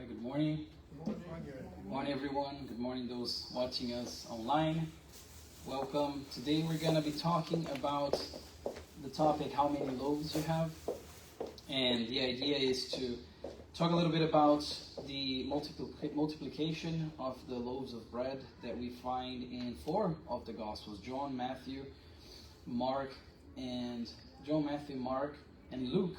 Good morning. Good morning, everyone. Good morning, those watching us online. Welcome. Today we're going to be talking about the topic, how many loaves you have. And the idea is to talk a little bit about the multiplication of the loaves of bread that we find in 4 of the Gospels: John, Matthew, Mark, and Luke.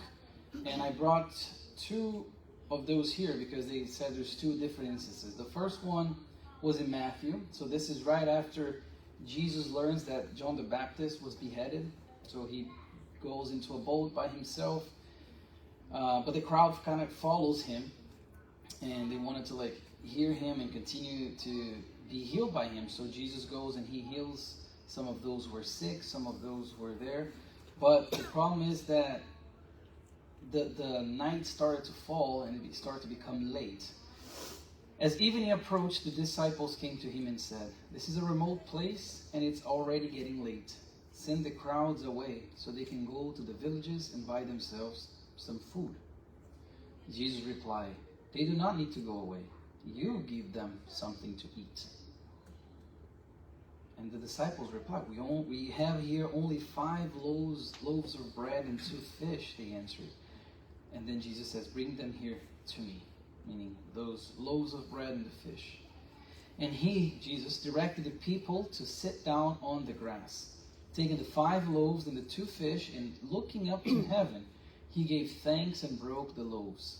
And I brought 2 of those here because they said there's 2 different instances. The first one was in Matthew. So this is right after Jesus learns that John the Baptist was beheaded. So he goes into a boat by himself. But the crowd kind of follows him. And they wanted to hear him and continue to be healed by him. So Jesus goes and he heals some of those who were sick. Some of those who were there. But the problem is that the night started to fall and it started to become late. As evening approached, the disciples came to him and said, "This is a remote place and it's already getting late. Send the crowds away so they can go to the villages and buy themselves some food." Jesus replied, "They do not need to go away. You give them something to eat." And the disciples replied, we have here only 5 loaves of bread and 2 fish, they answered. And then Jesus says, "Bring them here to me," meaning those loaves of bread and the fish. And Jesus, directed the people to sit down on the grass. Taking the 5 loaves and the 2 fish, and looking up to heaven, he gave thanks and broke the loaves.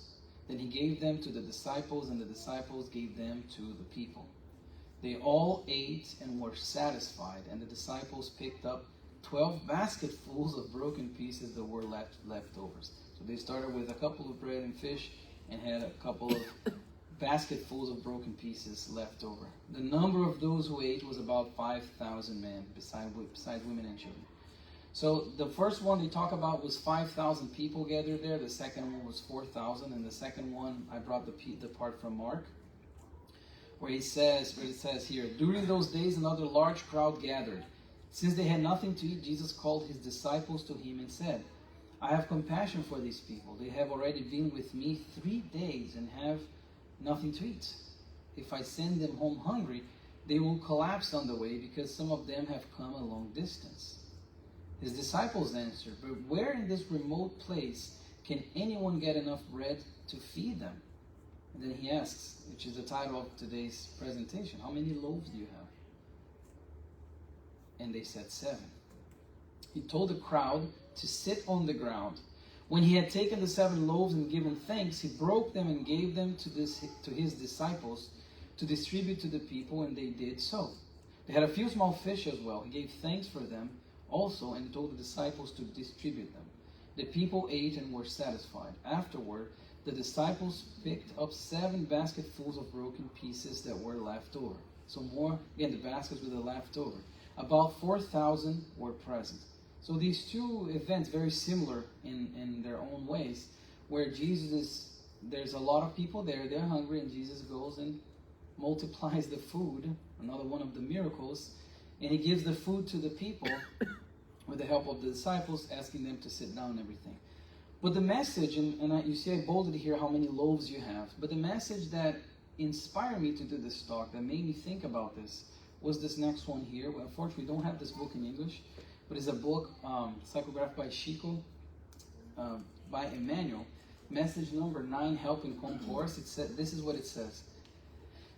Then he gave them to the disciples, and the disciples gave them to the people. They all ate and were satisfied, and the disciples picked up 12 basketfuls of broken pieces that were leftovers. So they started with a couple of bread and fish and had a couple of basketfuls of broken pieces left over. The number of those who ate was about 5,000 men, besides women and children. So the first one they talk about was 5,000 people gathered there. The second one was 4,000. And the second one, I brought the part from Mark, where it says here, "During those days another large crowd gathered. Since they had nothing to eat, Jesus called his disciples to him and said, 'I have compassion for these people. They have already been with me 3 days and have nothing to eat. If I send them home hungry, they will collapse on the way because some of them have come a long distance.' His disciples answered, 'But where in this remote place can anyone get enough bread to feed them?' And then he asks, which is the title of today's presentation, 'How many loaves do you have?' And they said 7. He told the crowd to sit on the ground. When he had taken the 7 loaves and given thanks, he broke them and gave them to his disciples to distribute to the people, and they did so. They had a few small fish as well. He gave thanks for them also and told the disciples to distribute them. The people ate and were satisfied. Afterward, the disciples picked up 7 basketfuls of broken pieces that were left over. So more, again, the baskets with the leftover. About 4,000 were present. So these 2 events, very similar in their own ways, where there's a lot of people there, they're hungry, and Jesus goes and multiplies the food, another one of the miracles, and he gives the food to the people with the help of the disciples, asking them to sit down and everything. But the message, you see I bolded here how many loaves you have, but the message that inspired me to do this talk, that made me think about this, was this next one here. Well, unfortunately, we don't have this book in English, but it's a book psychographed by Chico, by Emmanuel. Message number 9, Help in Concourse. This is what it says.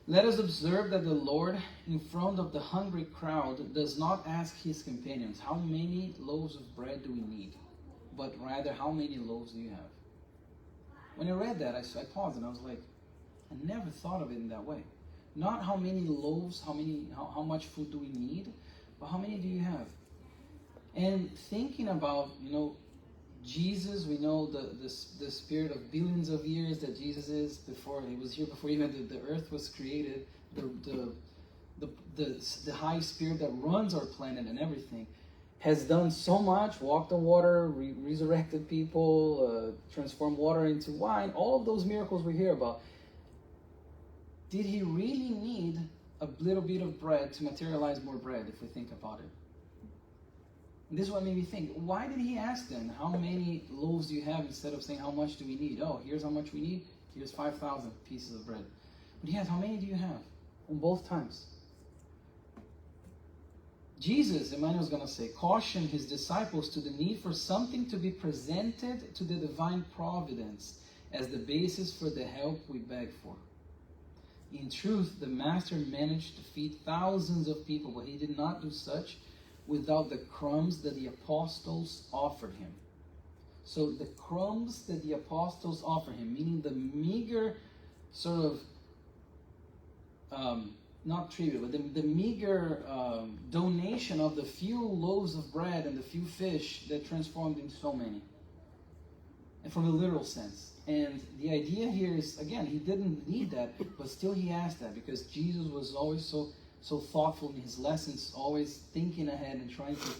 "Let us observe that the Lord, in front of the hungry crowd, does not ask his companions, 'How many loaves of bread do we need?' but rather, 'How many loaves do you have?'" When I read that, I paused and I was like, I never thought of it in that way. Not how many loaves, how much food do we need, but how many do you have? And thinking about, Jesus, we know the spirit of billions of years that Jesus is before he was here, before even the earth was created, the high spirit that runs our planet and everything, has done so much, walked on water, resurrected people, transformed water into wine, all of those miracles we hear about. Did he really need a little bit of bread to materialize more bread, if we think about it? And this is what made me think, why did he ask them, "How many loaves do you have?" instead of saying, "How much do we need?" Oh, here's how much we need. Here's 5,000 pieces of bread. But he has, how many do you have? On both times. Jesus, Emmanuel's going to say, cautioned his disciples to the need for something to be presented to the divine providence as the basis for the help we beg for. In truth, the Master managed to feed thousands of people, but he did not do such without the crumbs that the apostles offered him. So the crumbs that the apostles offered him, meaning the meager sort of not tribute, but the meager donation of the few loaves of bread and the few fish that transformed into so many. And from a literal sense. And the idea here is, again, he didn't need that, but still he asked that because Jesus was always so thoughtful in his lessons, always thinking ahead and trying to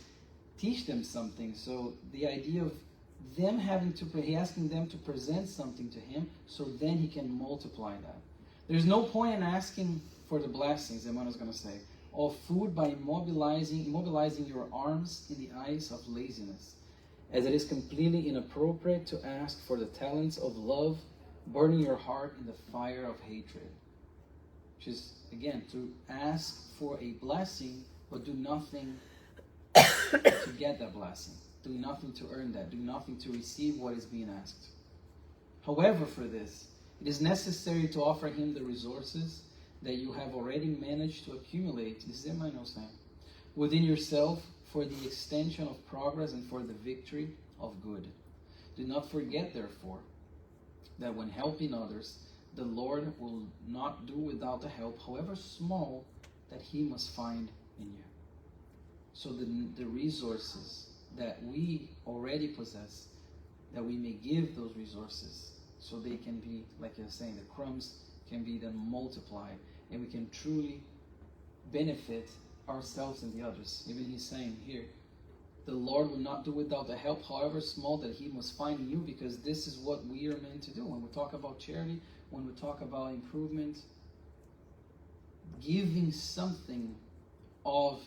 teach them something. So the idea of them having to, he asking them to present something to him, so then he can multiply that. There's no point in asking for the blessings, Emmanuel's going to say, of food by immobilizing your arms in the eyes of laziness, as it is completely inappropriate to ask for the talents of love, burning your heart in the fire of hatred. Which is, again, to ask for a blessing, but do nothing to get that blessing. Do nothing to earn that. Do nothing to receive what is being asked. However, for this, it is necessary to offer him the resources that you have already managed to accumulate, this is Emmanuel saying, within yourself for the extension of progress and for the victory of good. Do not forget, therefore, that when helping others, the Lord will not do without the help, however small, that he must find in you. So the resources that we already possess, that we may give those resources so they can be, like you're saying, the crumbs can be then multiplied and we can truly benefit ourselves and the others. Even he's saying here, the Lord will not do without the help, however small, that he must find in you, because this is what we are meant to do. When we talk about charity, when we talk about improvement, giving something of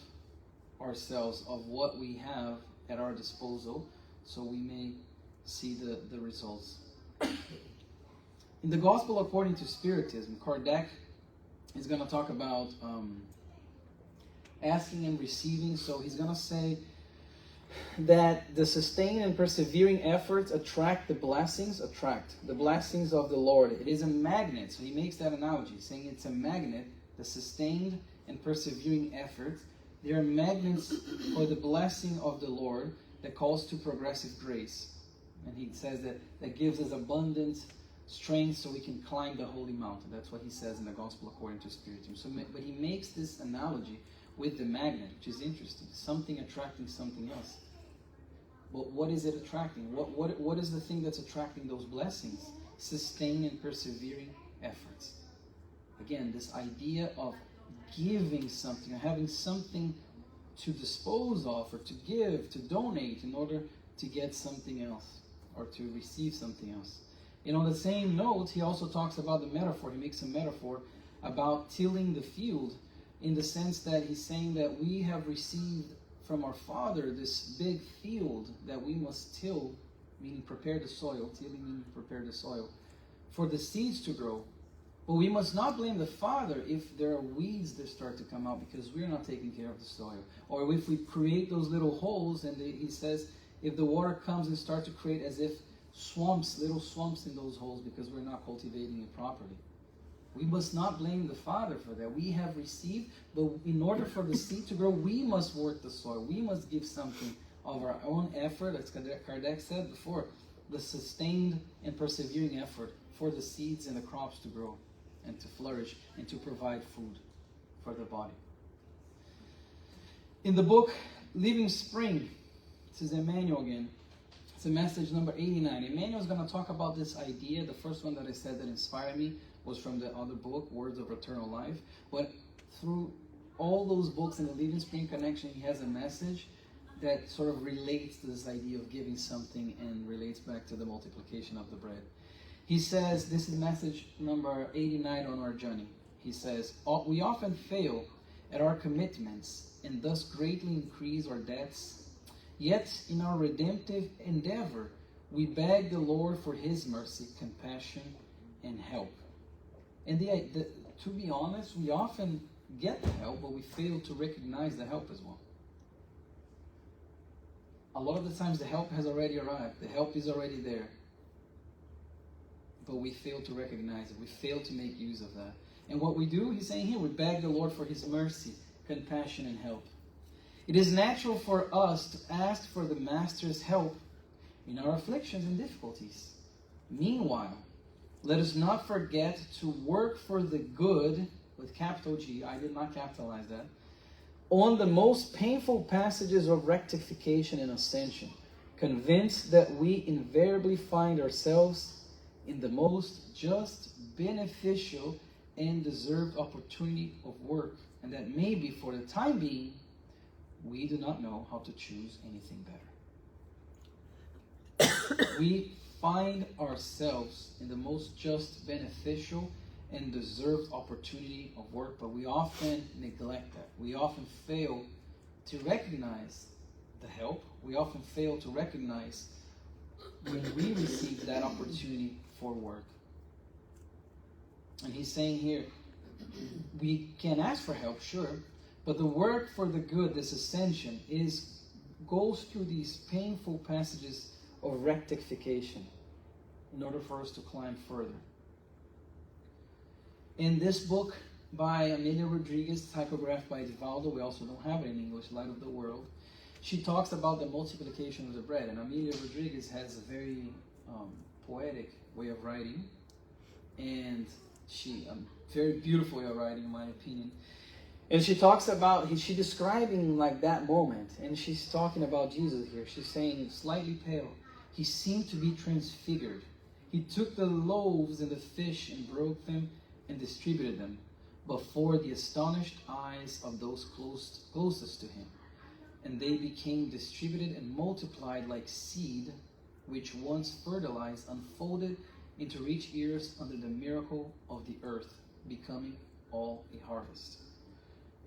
ourselves, of what we have at our disposal, so we may see the results. In the Gospel according to Spiritism, Kardec is going to talk about asking and receiving. So he's going to say that the sustained and persevering efforts attract the blessings of the Lord. It is a magnet. So he makes that analogy, saying it's a magnet, the sustained and persevering efforts. They are magnets for the blessing of the Lord that calls to progressive grace. And he says that gives us abundant strength so we can climb the holy mountain. That's what he says in the Gospel according to Spiritism. So, but he makes this analogy with the magnet, which is interesting. Something attracting something else. But what is it attracting? What is the thing that's attracting those blessings? Sustained and persevering efforts. Again, this idea of giving something, or having something to dispose of, or to give, to donate in order to get something else, or to receive something else. And on the same note, he also talks about the metaphor. He makes a metaphor about tilling the field, in the sense that he's saying that we have received from our Father this big field that we must till, meaning prepare the soil, tilling meaning prepare the soil, for the seeds to grow. But we must not blame the Father if there are weeds that start to come out because we're not taking care of the soil. Or if we create those little holes, and he says, if the water comes and starts to create as if swamps, little swamps in those holes because we're not cultivating it properly. We must not blame the Father for that. We have received, but in order for the seed to grow, we must work the soil. We must give something of our own effort, as Kardec said before, the sustained and persevering effort for the seeds and the crops to grow and to flourish and to provide food for the body. In the book Living Spring, this is Emmanuel again. It's a message number 89. Emmanuel is going to talk about this idea. The first one that I said that inspired me was from the other book, Words of Eternal Life. But through all those books in the Living Spring Connection, he has a message that sort of relates to this idea of giving something and relates back to the multiplication of the bread. He says, this is message number 89 on our journey. He says, we often fail at our commitments and thus greatly increase our debts. Yet in our redemptive endeavor, we beg the Lord for his mercy, compassion, and help. And to be honest, we often get the help, but we fail to recognize the help as well. A lot of the times the help has already arrived. The help is already there. But we fail to recognize it. We fail to make use of that. And what we do, he's saying here, we beg the Lord for his mercy, compassion, and help. It is natural for us to ask for the Master's help in our afflictions and difficulties. Meanwhile, let us not forget to work for the good, with capital G, I did not capitalize that, on the most painful passages of rectification and ascension, convinced that we invariably find ourselves in the most just, beneficial, and deserved opportunity of work, and that maybe for the time being, we do not know how to choose anything better. We find ourselves in the most just, beneficial, and deserved opportunity of work, but we often neglect that. We often fail to recognize the help. We often fail to recognize when we receive that opportunity for work. And he's saying here, we can ask for help, sure, but the work for the good, this ascension, goes through these painful passages of rectification in order for us to climb further. In this book by Amelia Rodriguez, typographed by Divaldo, we also don't have it in English, Light of the World, she talks about the multiplication of the bread. And Amelia Rodriguez has a very poetic way of writing, and very beautiful way of writing, in my opinion. And she talks about, she's describing like that moment, and she's talking about Jesus here. She's saying, slightly pale, he seemed to be transfigured. He took the loaves and the fish and broke them and distributed them before the astonished eyes of those closest to him. And they became distributed and multiplied like seed, which once fertilized, unfolded into rich ears under the miracle of the earth, becoming all a harvest.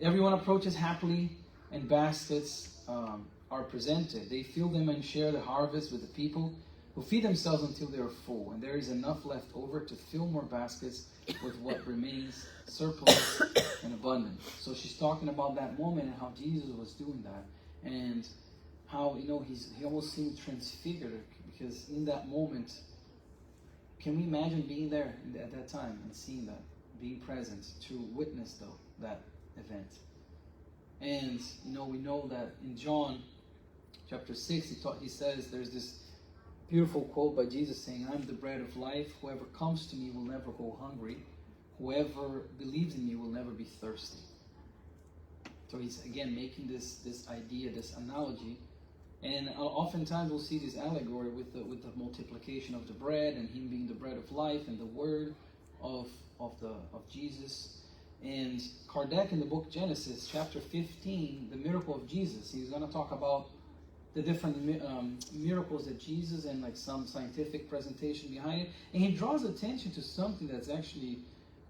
Everyone approaches happily, and baskets are presented. They fill them and share the harvest with the people, who feed themselves until they are full, and there is enough left over to fill more baskets with what remains surplus and abundant. So she's talking about that moment and how Jesus was doing that, and how he almost seemed transfigured, because in that moment, can we imagine being there at that time and seeing that, being present to witness that event? And we know that in John chapter 6, he says there's this beautiful quote by Jesus saying, "I'm the bread of life. Whoever comes to me will never go hungry. Whoever believes in me will never be thirsty." So he's again making this idea, this analogy, and oftentimes we'll see this allegory with the multiplication of the bread and him being the bread of life and the word of Jesus. And Kardec in the book Genesis, chapter 15, the miracle of Jesus, he's going to talk about the different miracles that Jesus, and like some scientific presentation behind it. And he draws attention to something that's actually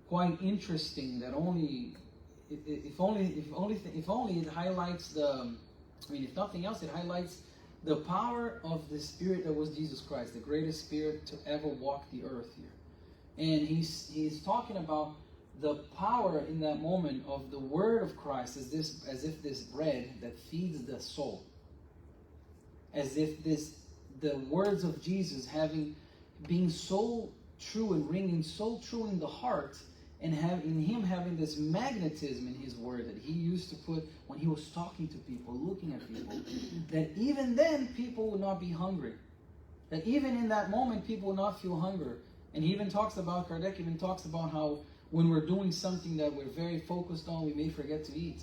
quite interesting, that if only it highlights if nothing else, it highlights the power of the Spirit that was Jesus Christ, the greatest Spirit to ever walk the earth here. And he's talking about the power in that moment of the word of Christ as if this bread that feeds the soul. As if the words of Jesus being so true and ringing so true in the heart, and in him having this magnetism in his word that he used to put when he was talking to people, looking at people, that even then people would not be hungry. That even in that moment people would not feel hunger. And Kardec even talks about how when we're doing something that we're very focused on, we may forget to eat.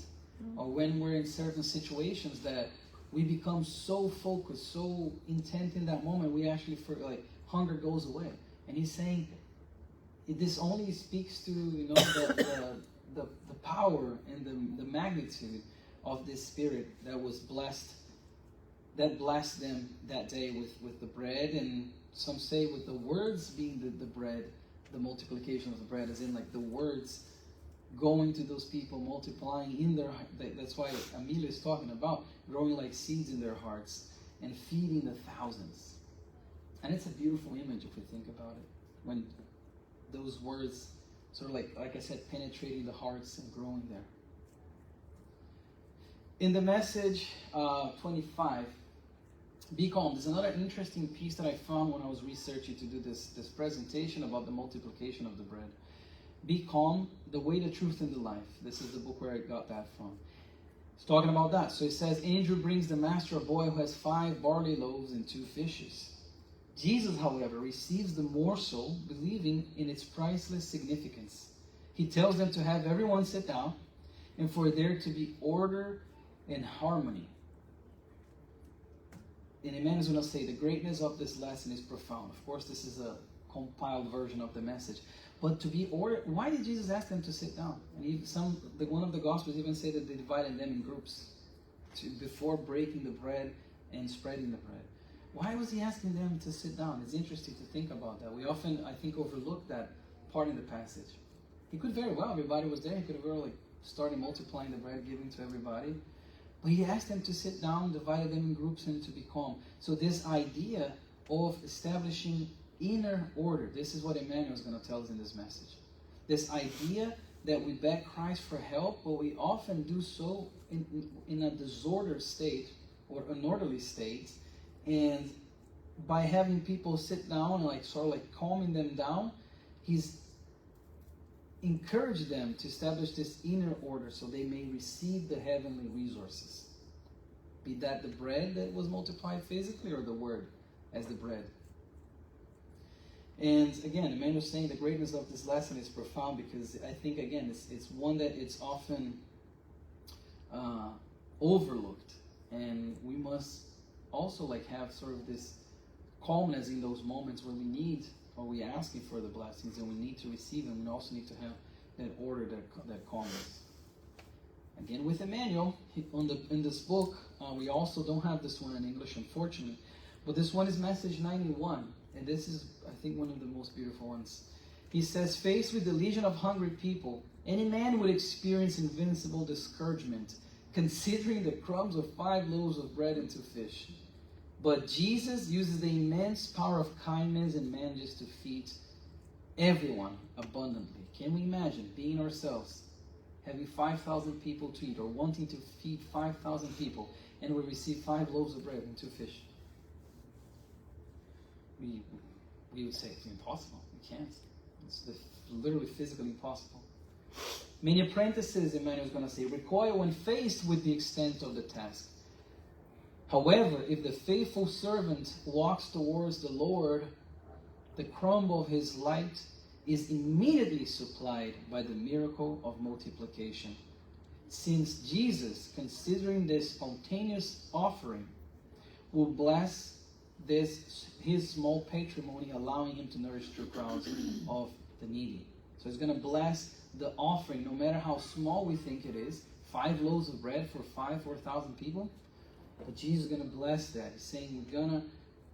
Or when we're in certain situations that we become so focused, so intent in that moment, we actually hunger goes away. And he's saying this only speaks to the power and the magnitude of this Spirit that was blessed them that day with the bread, and some say with the words being the bread, the multiplication of the bread, as in like the words going to those people, multiplying in their. That's why Amelia is talking about growing like seeds in their hearts and feeding the thousands. And it's a beautiful image if we think about it. When those words sort of like I said, penetrating the hearts and growing there. In the message 25, be calm. There's another interesting piece that I found when I was researching to do this presentation about the multiplication of the bread. Be calm, the way, the truth, and the life. This is the book where I got that from. It's talking about that. So it says, Andrew brings the master a boy who has 5 barley loaves and 2 fishes. Jesus, however, receives the morsel, believing in its priceless significance. He tells them to have everyone sit down and for there to be order and harmony. And Emmanuel is going to say the greatness of this lesson is profound. Of course, this is a compiled version of the message. But to be order, why did Jesus ask them to sit down? And one of the Gospels even say that they divided them in groups before breaking the bread and spreading the bread. Why was he asking them to sit down? It's interesting to think about that. We often, I think, overlook that part in the passage. He could very well, everybody was there. He could have really started multiplying the bread, giving to everybody. But he asked them to sit down, divided them in groups, and to be calm. So this idea of establishing inner order, this is what Emmanuel is going to tell us in this message. This idea that we beg Christ for help, but we often do so in a disordered state or an orderly state. And by having people sit down and sort of calming them down, he's encouraged them to establish this inner order so they may receive the heavenly resources. Be that the bread that was multiplied physically or the word as the bread. And again, Emmanuel's saying the greatness of this lesson is profound because I think, again, it's one that it's often overlooked. And we must also have sort of this calmness in those moments where we need, or we're asking for the blessings and we need to receive them. We also need to have that order, that calmness. Again, with Emmanuel, in this book, we also don't have this one in English, unfortunately, but this one is message 91, and this is, I think, one of the most beautiful ones. He says, faced with the legion of hungry people, any man would experience invincible discouragement, considering the crumbs of 5 loaves of bread and 2 fish. But Jesus uses the immense power of kindness and manages to feed everyone abundantly. Can we imagine being ourselves, having 5,000 people to eat, or wanting to feed 5,000 people, and we receive 5 loaves of bread and 2 fish? We would say it's impossible. We can't. It's literally physically impossible. Many apprentices, Emmanuel is going to say, recoil when faced with the extent of the task. However, if the faithful servant walks towards the Lord, the crumb of his light is immediately supplied by the miracle of multiplication. Since Jesus, considering this spontaneous offering, will bless his small patrimony, allowing him to nourish 2 crowds of the needy. So he's going to bless the offering, no matter how small we think it is. 5 loaves of bread for 4,000 people. But Jesus is going to bless that. He's saying we're going to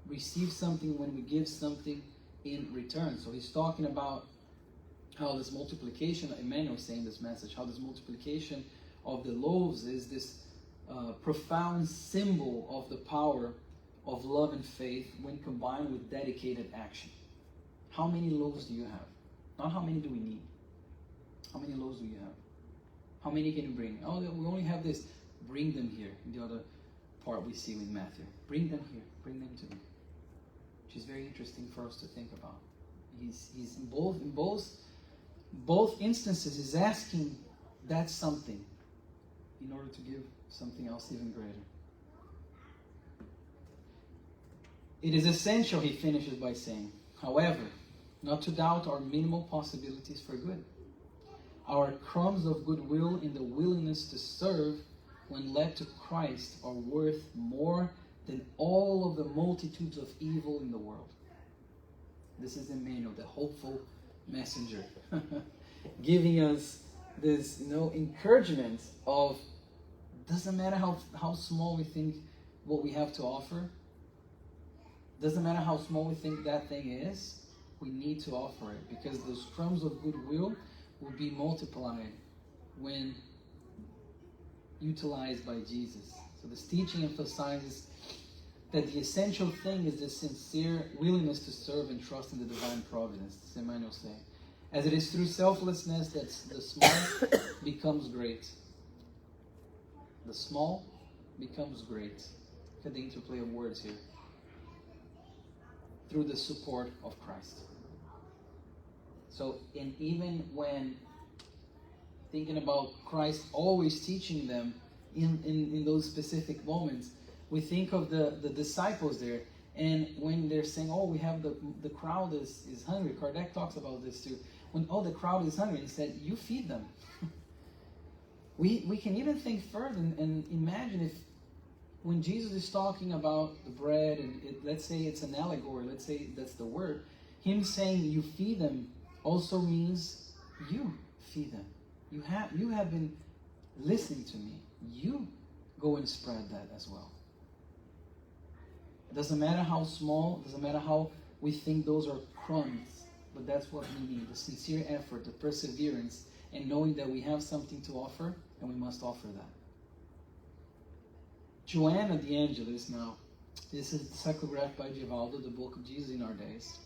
receive something when we give something in return. So he's talking about how this multiplication, Emmanuel is saying this message, how this multiplication of the loaves is this profound symbol of the power of love and faith when combined with dedicated action. How many loaves do you have? Not how many do we need. How many loaves do you have? How many can you bring? Oh, we only have this. Bring them here. In the other part we see with Matthew. Bring them here. Bring them to me. Which is very interesting for us to think about. He's in both instances is asking that something in order to give something else even greater. It is essential, he finishes by saying, however, not to doubt our minimal possibilities for good. Our crumbs of goodwill in the willingness to serve when led to Christ are worth more than all of the multitudes of evil in the world. This is Emmanuel, the hopeful messenger, giving us this encouragement of, doesn't matter how small we think what we have to offer, doesn't matter how small we think that thing is, we need to offer it, because those crumbs of goodwill will be multiplied when utilized by Jesus. So this teaching emphasizes that the essential thing is the sincere willingness to serve and trust in the divine providence, as Emmanuel said. As it is through selflessness that the small becomes great. The small becomes great. Look at the interplay of words here. Through the support of Christ. So, even when thinking about Christ always teaching them in those specific moments, we think of the disciples there. And when they're saying, oh, we have the crowd is hungry. Kardec talks about this too. When, oh, the crowd is hungry, he said, you feed them. We can even think further and imagine if when Jesus is talking about the bread, and let's say it's an allegory, let's say that's the word, him saying you feed them also means you feed them. You have been listening to me. You go and spread that as well. It doesn't matter how small, it doesn't matter how we think those are crumbs, but that's what we need, the sincere effort, the perseverance, and knowing that we have something to offer, and we must offer that. Joanna de Angelis now, this is psychographed by Givaldo, the book of Jesus in Our Days.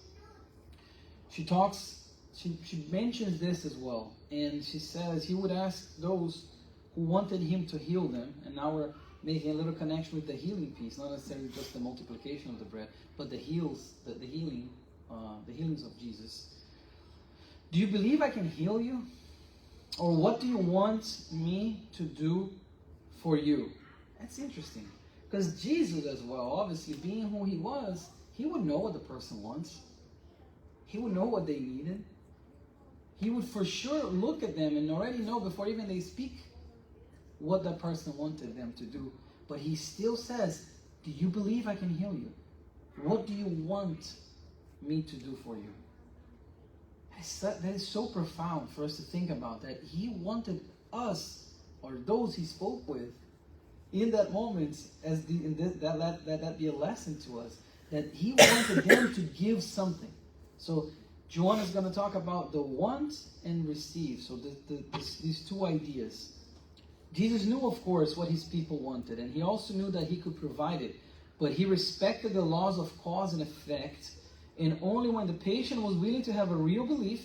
She mentions this as well, and she says he would ask those who wanted him to heal them, and now we're making a little connection with the healing piece, not necessarily just the multiplication of the bread, but the healings of Jesus. Do you believe I can heal you? Or what do you want me to do for you? That's interesting. Because Jesus as well, obviously being who he was, he would know what the person wants. He would know what they needed. He would for sure look at them and already know before even they speak what that person wanted them to do. But he still says, do you believe I can heal you? What do you want me to do for you? That is so profound for us to think about, that he wanted us, or those he spoke with, in that moment, that be a lesson to us, that he wanted them to give something. So Joanna is going to talk about the want and receive. So these two ideas. Jesus knew, of course, what his people wanted, and he also knew that he could provide it. But he respected the laws of cause and effect, and only when the patient was willing to have a real belief,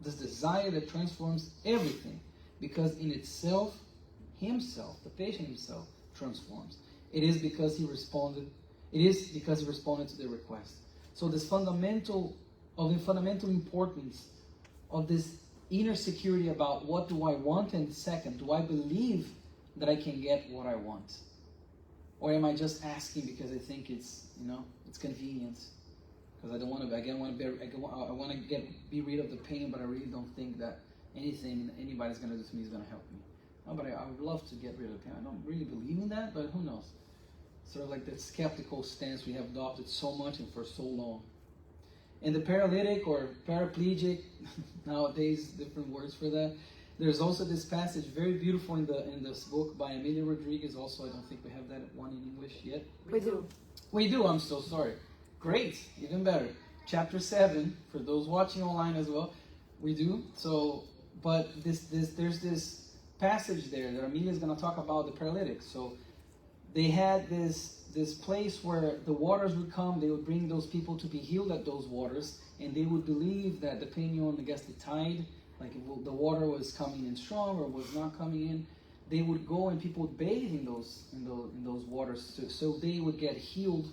this desire that transforms everything, because in itself, the patient himself, transforms. It is because he responded to the request. So this fundamental importance of this inner security about what do I want, and second, do I believe that I can get what I want? Or am I just asking because I think it's convenient? Because I want to be rid of the pain, but I really don't think that anything anybody's going to do to me is going to help me. No, but I would love to get rid of the pain. I don't really believe in that, but who knows? Sort of like that skeptical stance we have adopted so much and for so long. And the paralytic or paraplegic, nowadays different words for that. There's also this passage, very beautiful in this book by Emilia Rodriguez. Also, I don't think we have that one in English yet. We do. We do. I'm so sorry. Great, even better. Chapter 7 for those watching online as well. We do. So, but there's this passage there that Emilia is going to talk about the paralytics. So, they had this place where the waters would come. They would bring those people to be healed at those waters, and they would believe that depending on, I guess, the tide, like if the water was coming in strong or was not coming in, they would go and people would bathe in those waters, so they would get healed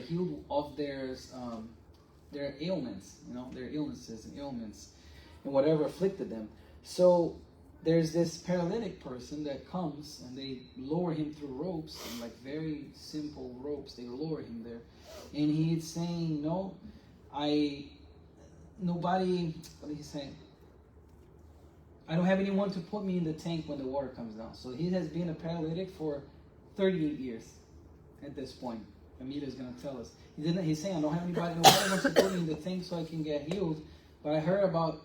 healed of their ailments, their illnesses and ailments, and whatever afflicted them. So there's this paralytic person that comes and they lower him through ropes, and like very simple ropes, they lower him there. And he's saying, nobody, what did he say? I don't have anyone to put me in the tank when the water comes down. So he has been a paralytic for 38 years at this point. Amelia is going to tell us. He's saying, nobody wants to put me in the tank so I can get healed, but I heard about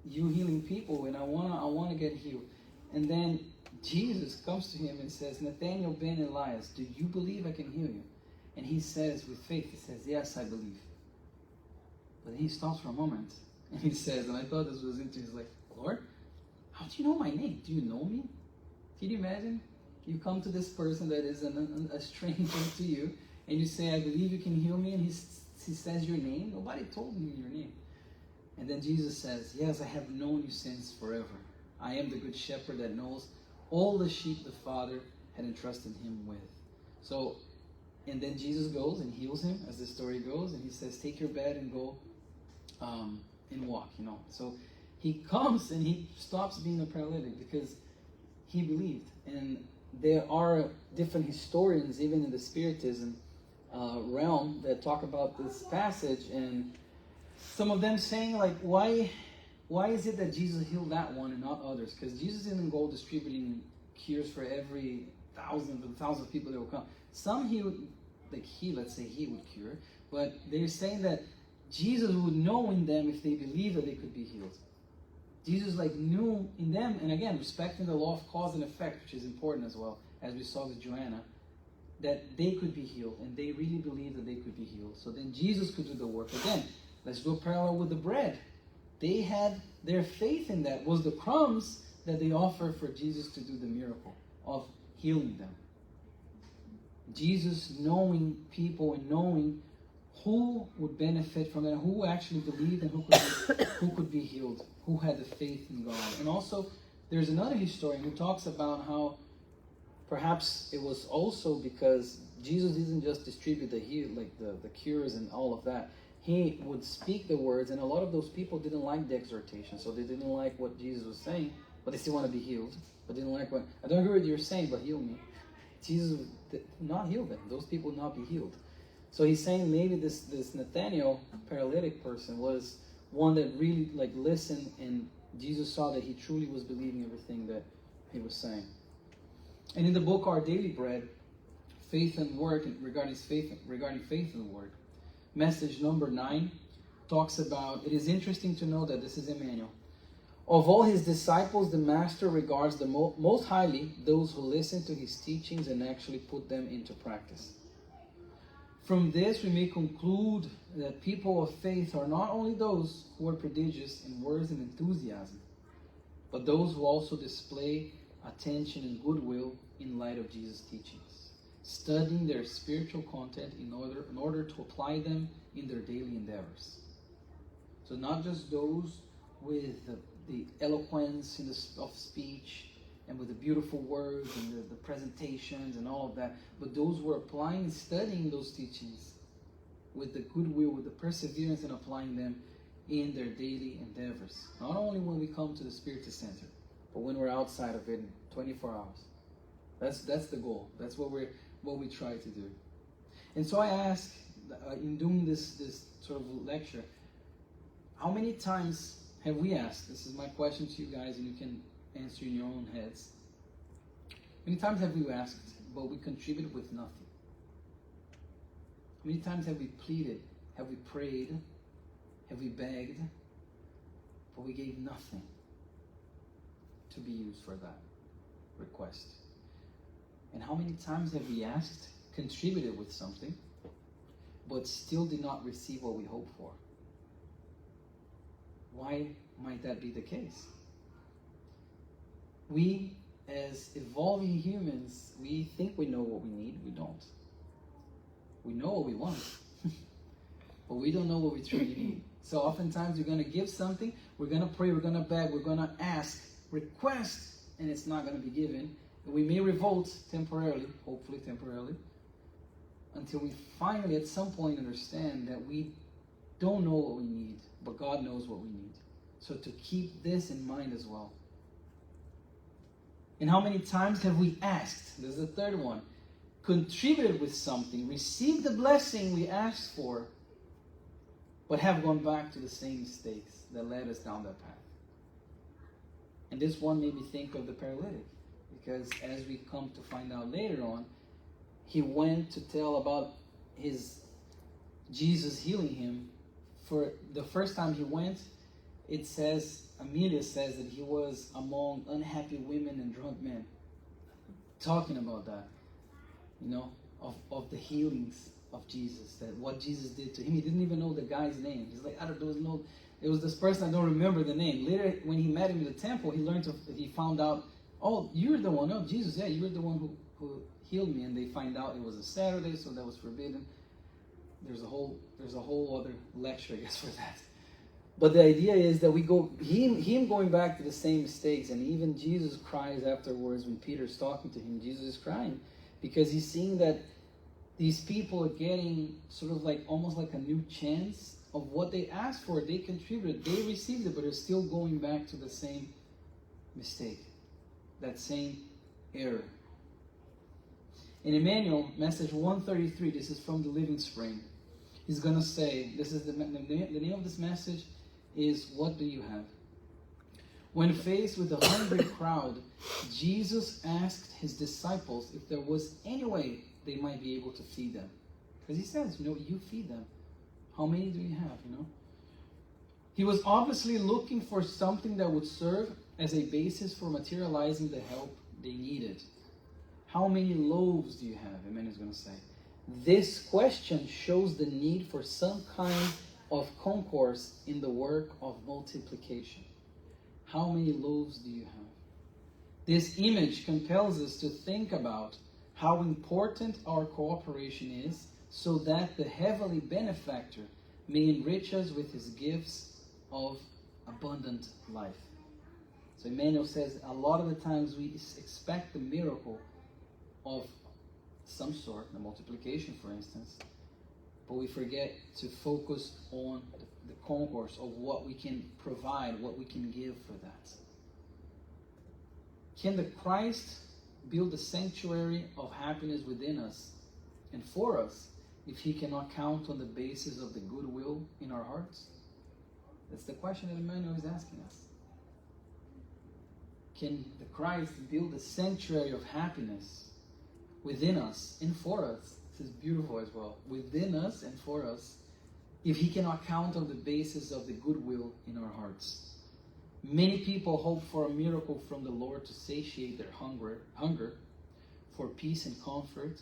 you healing people, and I want to get healed. And then Jesus comes to him and says, Nathaniel ben Elias, do you believe I can heal you? And he says with faith, he says, yes, I believe. But then he stops for a moment and he says, and I thought this was interesting, he's like, Lord, how do you know my name? Do you know me? Can you imagine? You come to this person that is a stranger to you, and you say, I believe you can heal me, and he says your name. Nobody told him your name. And then Jesus says, yes, I have known you since forever. I am the good shepherd that knows all the sheep the Father had entrusted him with. So, and then Jesus goes and heals him, as the story goes, and he says, take your bed and go and walk, So he comes and he stops being a paralytic because he believed. And there are different historians, even in the Spiritism realm, that talk about this passage, and some of them saying, like, why is it that Jesus healed that one and not others? Because Jesus didn't go distributing cures for every thousands of people that would come. Some let's say he would cure, but they're saying that Jesus would know in them if they believed that they could be healed. Jesus knew in them, and again, respecting the law of cause and effect, which is important as well, as we saw with Joanna, that they could be healed, and they really believed that they could be healed. So then Jesus could do the work. Again, let's go parallel with the bread. They had their faith in that, was the crumbs that they offered for Jesus to do the miracle of healing them. Jesus knowing people and knowing who would benefit from it, who actually believed and who could be healed, who had the faith in God. And also, there's another historian who talks about how perhaps it was also because Jesus didn't just distribute the cures and all of that. He would speak the words, and a lot of those people didn't like the exhortation, so they didn't like what Jesus was saying, but they still want to be healed. But didn't like what, I don't agree with what you're saying, but heal me. Jesus did not heal them. Those people would not be healed. So he's saying maybe this Nathaniel paralytic person was one that really listened, and Jesus saw that he truly was believing everything that he was saying. And in the book Our Daily Bread, Faith and Work, regarding faith and work, message number 9 talks about, it is interesting to know that this is Emmanuel. Of all his disciples, the master regards the most highly those who listen to his teachings and actually put them into practice. From this, we may conclude that people of faith are not only those who are prodigious in words and enthusiasm, but those who also display attention and goodwill in light of Jesus' teachings, studying their spiritual content in order to apply them in their daily endeavors. So not just those with the eloquence of speech and with the beautiful words and the presentations and all of that, but those who are applying and studying those teachings with the goodwill, with the perseverance, and applying them in their daily endeavors. Not only when we come to the Spiritist Center, but when we're outside of it in 24 hours. That's the goal. That's what we try to do. And so I ask, in doing this sort of lecture, how many times have we asked? This is my question to you guys, and you can answer in your own heads. How many times have we asked, but we contributed with nothing? How many times have we pleaded? Have we prayed? Have we begged? But we gave nothing to be used for that request. And how many times have we asked, contributed with something, but still did not receive what we hoped for? Why might that be the case? We, as evolving humans, we think we know what we need. We don't. We know what we want, but we don't know what we truly need. So oftentimes we're going to give something, we're going to pray, we're going to beg, we're going to ask, request, and it's not going to be given. And we may revolt temporarily, hopefully temporarily, until we finally at some point understand that we don't know what we need, but God knows what we need. So to keep this in mind as well. And how many times have we asked? This is the third one. Contributed with something, received the blessing we asked for, but have gone back to the same mistakes that led us down that path. And this one made me think of the paralytic, because as we come to find out later on, he went to tell about Jesus healing him. For the first time he went, it says, Amelia says that he was among unhappy women and drunk men. Talking about that, of the healings of Jesus, that what Jesus did to him. He didn't even know the guy's name. He's like, it was this person, I don't remember the name. Later, when he met him in the temple, he found out, oh, you're the one, oh, Jesus, yeah, you were the one who healed me. And they find out it was a Saturday, so that was forbidden. There's a whole other lecture, I guess, for that. But the idea is that we go, him going back to the same mistakes, and even Jesus cries afterwards when Peter's talking to him. Jesus is crying because he's seeing that these people are getting sort of like almost like a new chance of what they asked for. They contributed, they received it, but they're still going back to the same mistake, that same error. In Emmanuel, message 133, this is from the Living Spring. He's going to say, this is the name of this message is, what do you have? When faced with a hungry crowd, Jesus asked his disciples if there was any way they might be able to feed them. Because he says, you feed them. How many do you have, He was obviously looking for something that would serve as a basis for materializing the help they needed. How many loaves do you have? Emmanuel is going to say. This question shows the need for some kind of concourse in the work of multiplication. How many loaves do you have? This image compels us to think about how important our cooperation is, so that the heavenly benefactor may enrich us with his gifts of abundant life. So Emmanuel says a lot of the times we expect the miracle of some sort, the multiplication for instance, but we forget to focus on the concourse of what we can provide, what we can give for that. Can the Christ build a sanctuary of happiness within us and for us if he cannot count on the basis of the goodwill in our hearts? That's the question that Emmanuel is asking us. Can the Christ build a sanctuary of happiness within us and for us? This is beautiful as well. Within us and for us, if he cannot count on the basis of the goodwill in our hearts. Many people hope for a miracle from the Lord to satiate their hunger for peace and comfort,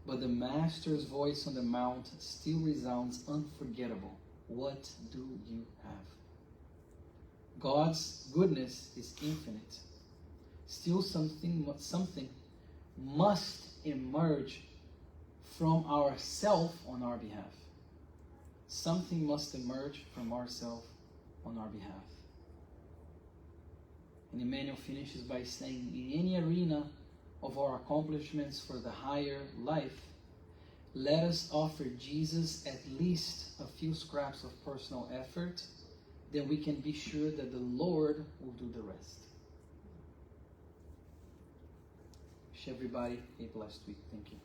but the Master's voice on the mount still resounds unforgettable. What do you have? God's goodness is infinite. Still something must emerge from ourself on our behalf. Something must emerge from ourself on our behalf. And Emmanuel finishes by saying, in any arena of our accomplishments for the higher life, let us offer Jesus at least a few scraps of personal effort, then we can be sure that the Lord will do the rest. Wish everybody a blessed week. Thank you.